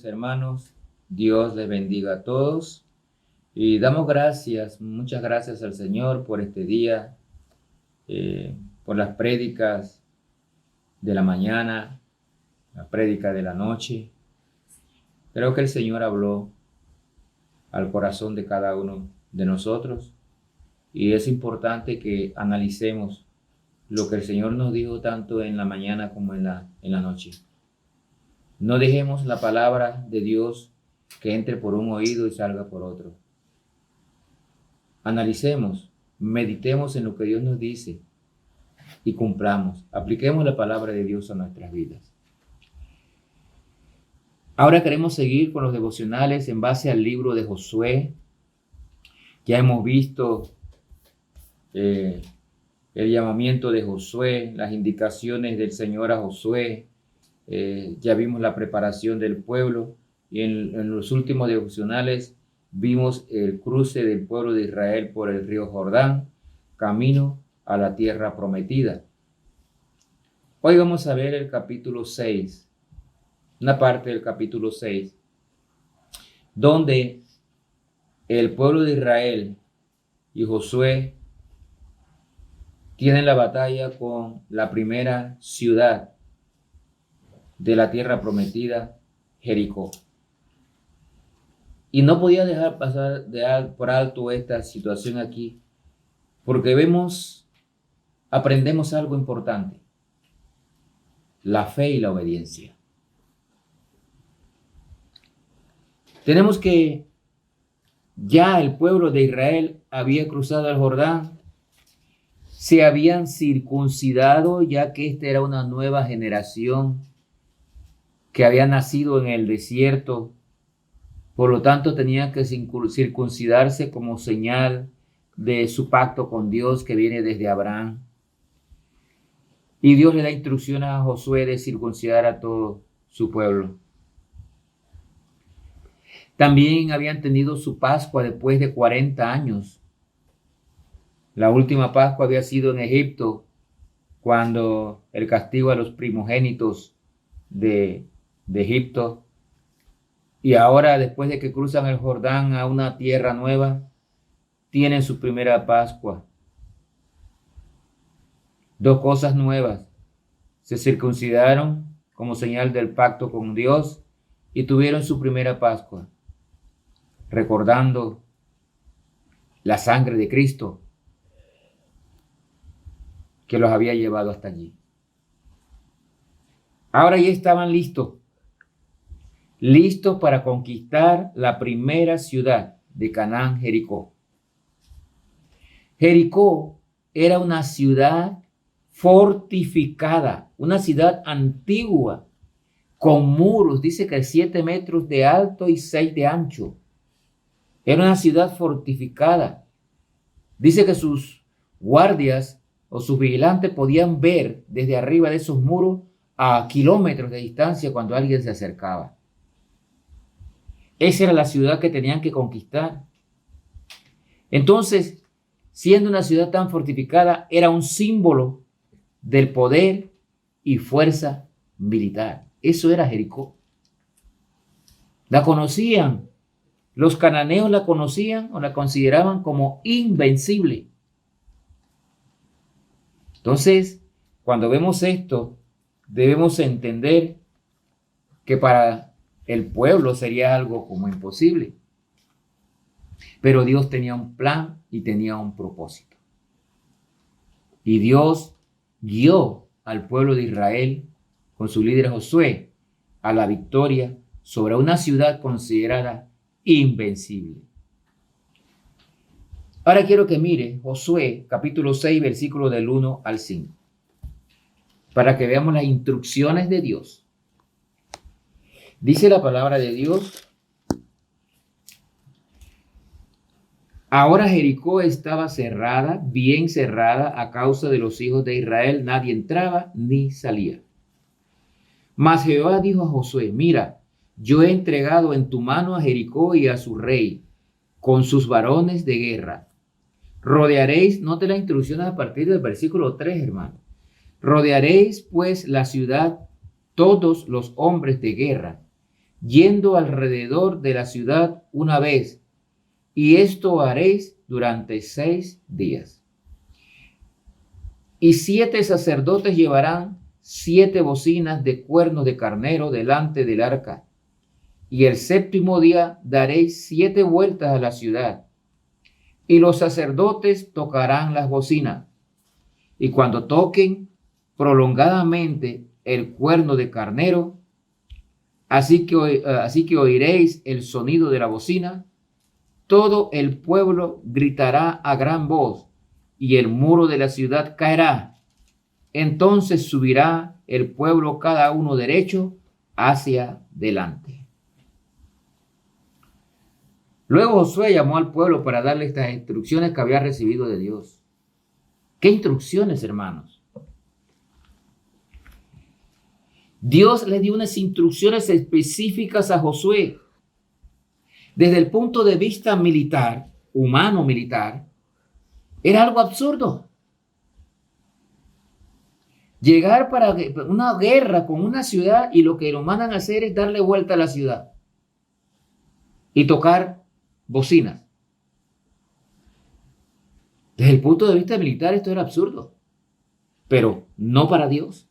queridos hermanos, Dios les bendiga a todos y damos gracias, muchas gracias al Señor por este día, por las prédicas de la mañana, la prédica de la noche. Creo que el Señor habló al corazón de cada uno de nosotros y es importante que analicemos lo que el Señor nos dijo tanto en la mañana como en la noche. No dejemos la palabra de Dios que entre por un oído y salga por otro. Analicemos, meditemos en lo que Dios nos dice y cumplamos. Apliquemos la palabra de Dios a nuestras vidas. Ahora queremos seguir con los devocionales en base al libro de Josué. Ya hemos visto el llamamiento de Josué, las indicaciones del Señor a Josué. Ya vimos la preparación del pueblo y en los últimos devocionales vimos el cruce del pueblo de Israel por el río Jordán, camino a la tierra prometida. Hoy vamos a ver el capítulo 6, una parte del capítulo 6, donde el pueblo de Israel y Josué tienen la batalla con la primera ciudad de la tierra prometida, Jericó. Y no podía dejar pasar por alto esta situación aquí, porque aprendemos algo importante: la fe y la obediencia. Tenemos que ya el pueblo de Israel había cruzado el Jordán, se habían circuncidado, ya que esta era una nueva generación que había nacido en el desierto. Por lo tanto, tenían que circuncidarse como señal de su pacto con Dios que viene desde Abraham. Y Dios le da instrucciones a Josué de circuncidar a todo su pueblo. También habían tenido su Pascua después de 40 años. La última Pascua había sido en Egipto, cuando el castigo a los primogénitos de Egipto. Y ahora, después de que cruzan el Jordán a una tierra nueva, tienen su primera Pascua. Dos cosas nuevas: se circuncidaron como señal del pacto con Dios y tuvieron su primera Pascua, recordando la sangre de Cristo que los había llevado hasta allí. Ahora ya estaban listos para conquistar la primera ciudad de Canaán, Jericó. Jericó era una ciudad fortificada, una ciudad antigua, con muros, dice que 7 metros de alto y 6 de ancho. Era una ciudad fortificada. Dice que sus guardias o sus vigilantes podían ver desde arriba de esos muros a kilómetros de distancia cuando alguien se acercaba. Esa era la ciudad que tenían que conquistar. Entonces, siendo una ciudad tan fortificada, era un símbolo del poder y fuerza militar. Eso era Jericó. La conocían. Los cananeos la conocían o la consideraban como invencible. Entonces, cuando vemos esto, debemos entender que para el pueblo sería algo como imposible. Pero Dios tenía un plan y tenía un propósito. Y Dios guió al pueblo de Israel con su líder Josué a la victoria sobre una ciudad considerada invencible. Ahora quiero que mire Josué capítulo 6, versículo del 1 al 5, para que veamos las instrucciones de Dios. Dice la palabra de Dios: ahora Jericó estaba cerrada, bien cerrada, a causa de los hijos de Israel. Nadie entraba ni salía. Mas Jehová dijo a Josué: mira, yo he entregado en tu mano a Jericó y a su rey, con sus varones de guerra. Rodearéis, note las instrucciones a partir del versículo 3, hermano. Rodearéis pues la ciudad, todos los hombres de guerra, yendo alrededor de la ciudad una vez, y esto haréis durante 6 días. Y 7 sacerdotes llevarán 7 bocinas de cuernos de carnero delante del arca, y el 7º día daréis 7 vueltas a la ciudad, y los sacerdotes tocarán las bocinas, y cuando toquen prolongadamente el cuerno de carnero, así que oiréis el sonido de la bocina, todo el pueblo gritará a gran voz, y el muro de la ciudad caerá. Entonces subirá el pueblo cada uno derecho hacia delante. Luego Josué llamó al pueblo para darle estas instrucciones que había recibido de Dios. ¿Qué instrucciones, hermanos? Dios le dio unas instrucciones específicas a Josué. Desde el punto de vista militar, humano militar, era algo absurdo. Llegar para una guerra con una ciudad y lo que lo mandan a hacer es darle vuelta a la ciudad y tocar bocinas. Desde el punto de vista militar esto era absurdo, pero no para Dios,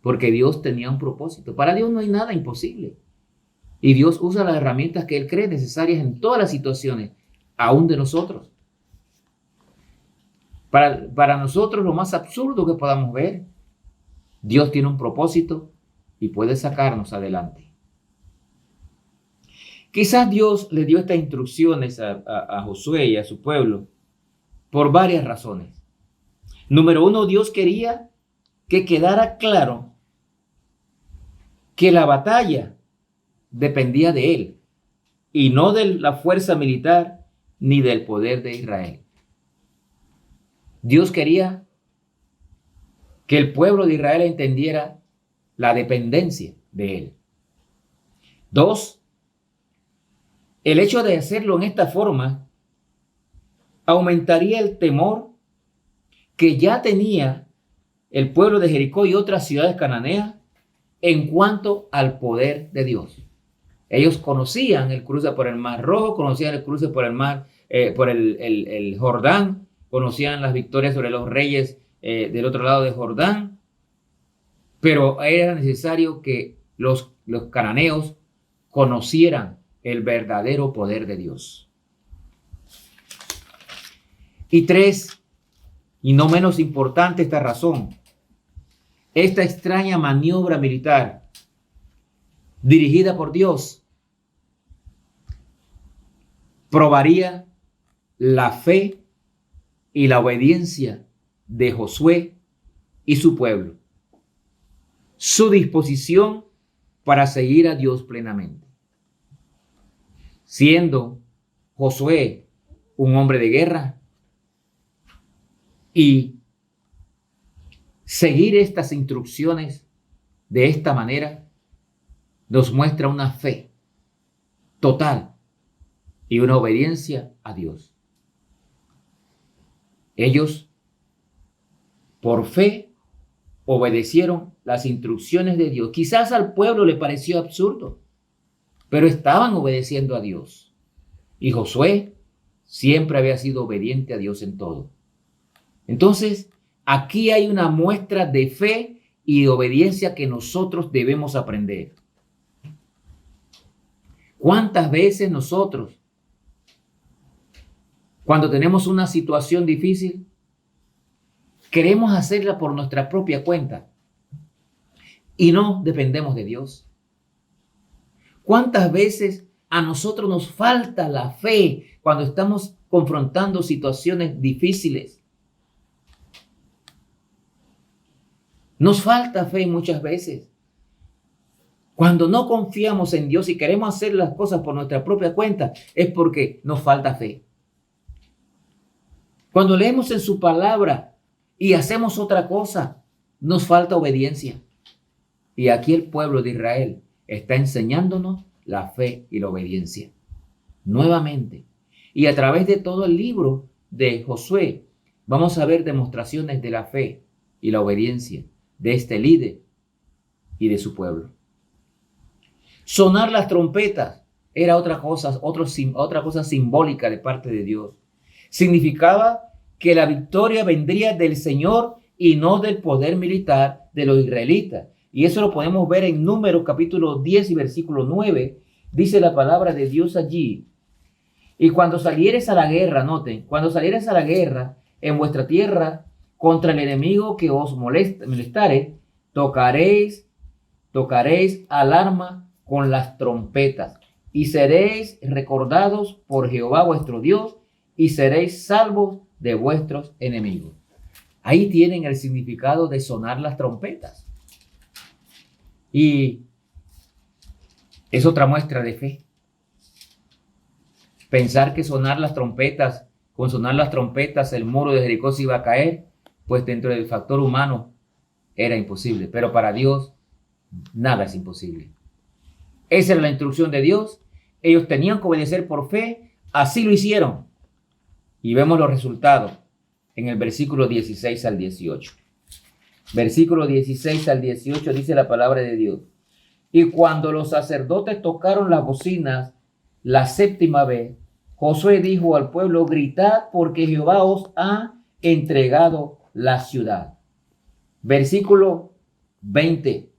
porque Dios tenía un propósito. Para Dios no hay nada imposible y Dios usa las herramientas que Él cree necesarias en todas las situaciones, aún de nosotros. Para nosotros lo más absurdo que podamos ver, Dios tiene un propósito y puede sacarnos adelante. Quizás Dios le dio estas instrucciones a Josué y a su pueblo por varias razones. Número 1, Dios quería que quedara claro que la batalla dependía de Él y no de la fuerza militar ni del poder de Israel. Dios quería que el pueblo de Israel entendiera la dependencia de Él. 2, el hecho de hacerlo en esta forma aumentaría el temor que ya tenía el pueblo de Jericó y otras ciudades cananeas en cuanto al poder de Dios. Ellos conocían el cruce por el Mar Rojo, conocían el cruce por el mar, por el Jordán, conocían las victorias sobre los reyes del otro lado de Jordán, pero era necesario que los cananeos conocieran el verdadero poder de Dios. Y 3, y no menos importante esta razón, esta extraña maniobra militar dirigida por Dios probaría la fe y la obediencia de Josué y su pueblo, su disposición para seguir a Dios plenamente. Siendo Josué un hombre de guerra y seguir estas instrucciones de esta manera nos muestra una fe total y una obediencia a Dios. Ellos, por fe, obedecieron las instrucciones de Dios. Quizás al pueblo le pareció absurdo, pero estaban obedeciendo a Dios. Y Josué siempre había sido obediente a Dios en todo. Entonces, aquí hay una muestra de fe y de obediencia que nosotros debemos aprender. ¿Cuántas veces nosotros, cuando tenemos una situación difícil, queremos hacerla por nuestra propia cuenta y no dependemos de Dios? ¿Cuántas veces a nosotros nos falta la fe cuando estamos confrontando situaciones difíciles? Nos falta fe muchas veces. Cuando no confiamos en Dios y queremos hacer las cosas por nuestra propia cuenta, es porque nos falta fe. Cuando leemos en su palabra y hacemos otra cosa, nos falta obediencia. Y aquí el pueblo de Israel está enseñándonos la fe y la obediencia. Nuevamente. Y a través de todo el libro de Josué, vamos a ver demostraciones de la fe y la obediencia de este líder y de su pueblo. Sonar las trompetas era otra cosa simbólica de parte de Dios. Significaba que la victoria vendría del Señor y no del poder militar de los israelitas. Y eso lo podemos ver en Números capítulo 10 y versículo 9. Dice la palabra de Dios allí: y cuando salieres a la guerra, noten, cuando salieres a la guerra en vuestra tierra contra el enemigo que os molestare, tocaréis alarma con las trompetas y seréis recordados por Jehová vuestro Dios y seréis salvos de vuestros enemigos. Ahí tienen el significado de sonar las trompetas. Y es otra muestra de fe. Pensar que con sonar las trompetas el muro de Jericó se iba a caer, pues dentro del factor humano era imposible. Pero para Dios nada es imposible. Esa era la instrucción de Dios. Ellos tenían que obedecer por fe. Así lo hicieron. Y vemos los resultados en el versículo 16 al 18. Versículo 16 al 18 dice la palabra de Dios: y cuando los sacerdotes tocaron las bocinas la séptima vez, Josué dijo al pueblo: gritad, porque Jehová os ha entregado la ciudad. Versículo 20.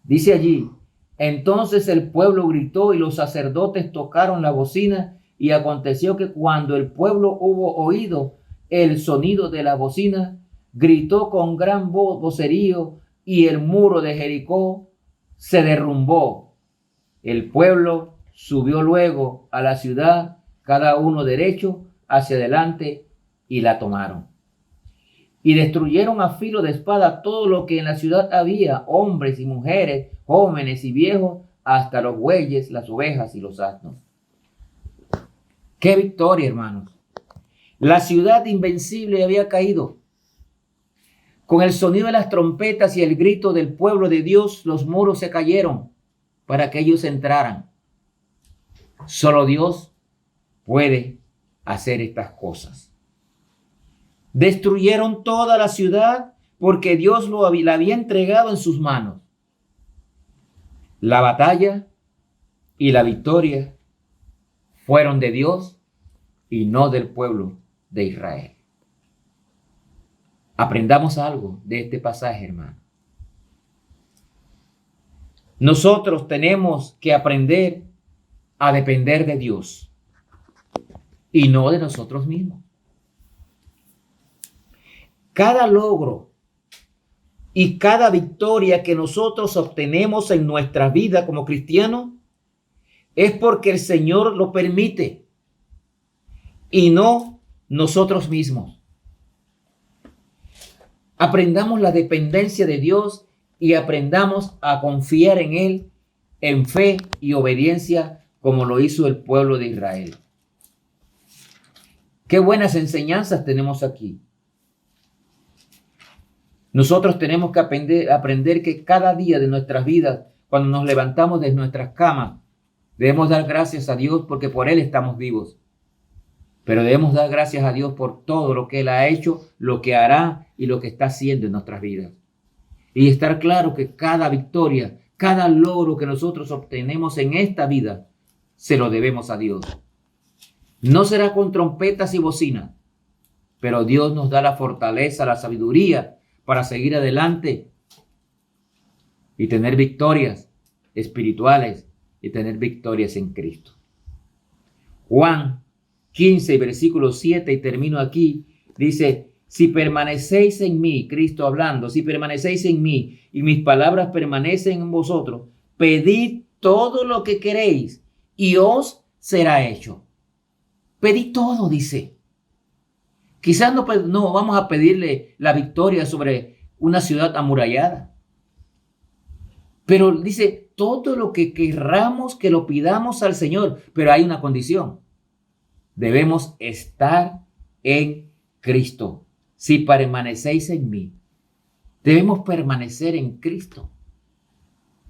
Dice allí: entonces el pueblo gritó y los sacerdotes tocaron la bocina, y aconteció que cuando el pueblo hubo oído el sonido de la bocina, gritó con gran vocerío, y el muro de Jericó se derrumbó. El pueblo subió luego a la ciudad, cada uno derecho hacia adelante, y la tomaron. Y destruyeron a filo de espada todo lo que en la ciudad había, hombres y mujeres, jóvenes y viejos, hasta los bueyes, las ovejas y los asnos. ¡Qué victoria, hermanos! La ciudad invencible había caído. Con el sonido de las trompetas y el grito del pueblo de Dios, los muros se cayeron para que ellos entraran. Solo Dios puede hacer estas cosas. Destruyeron toda la ciudad porque Dios la había entregado en sus manos. La batalla y la victoria fueron de Dios y no del pueblo de Israel. Aprendamos algo de este pasaje, hermano. Nosotros tenemos que aprender a depender de Dios y no de nosotros mismos. Cada logro y cada victoria que nosotros obtenemos en nuestra vida como cristianos es porque el Señor lo permite y no nosotros mismos. Aprendamos la dependencia de Dios y aprendamos a confiar en Él en fe y obediencia como lo hizo el pueblo de Israel. Qué buenas enseñanzas tenemos aquí. Nosotros tenemos que aprender que cada día de nuestras vidas, cuando nos levantamos de nuestras camas, debemos dar gracias a Dios porque por Él estamos vivos. Pero debemos dar gracias a Dios por todo lo que Él ha hecho, lo que hará y lo que está haciendo en nuestras vidas. Y estar claro que cada victoria, cada logro que nosotros obtenemos en esta vida, se lo debemos a Dios. No será con trompetas y bocinas, pero Dios nos da la fortaleza, la sabiduría para seguir adelante y tener victorias espirituales y tener victorias en Cristo. Juan 15, versículo 7, y termino aquí, dice: si permanecéis en mí, Cristo hablando, si permanecéis en mí y mis palabras permanecen en vosotros, pedid todo lo que queréis y os será hecho. Pedid todo, dice. Quizás no vamos a pedirle la victoria sobre una ciudad amurallada. Pero dice, todo lo que querramos que lo pidamos al Señor. Pero hay una condición. Debemos estar en Cristo. Si permanecéis en mí. Debemos permanecer en Cristo.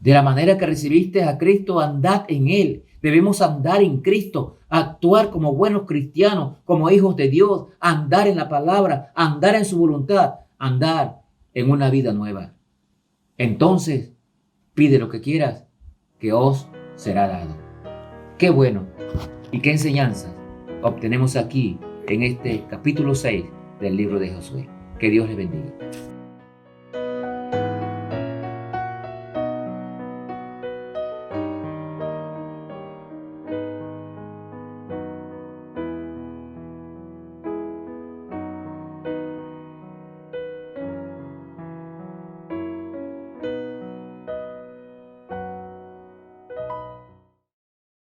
De la manera que recibiste a Cristo, andad en Él. Debemos andar en Cristo, actuar como buenos cristianos, como hijos de Dios, andar en la palabra, andar en su voluntad, andar en una vida nueva. Entonces, Pide lo que quieras, que os será dado. Qué bueno y qué enseñanzas obtenemos aquí en este capítulo 6 del libro de Josué. Que Dios les bendiga.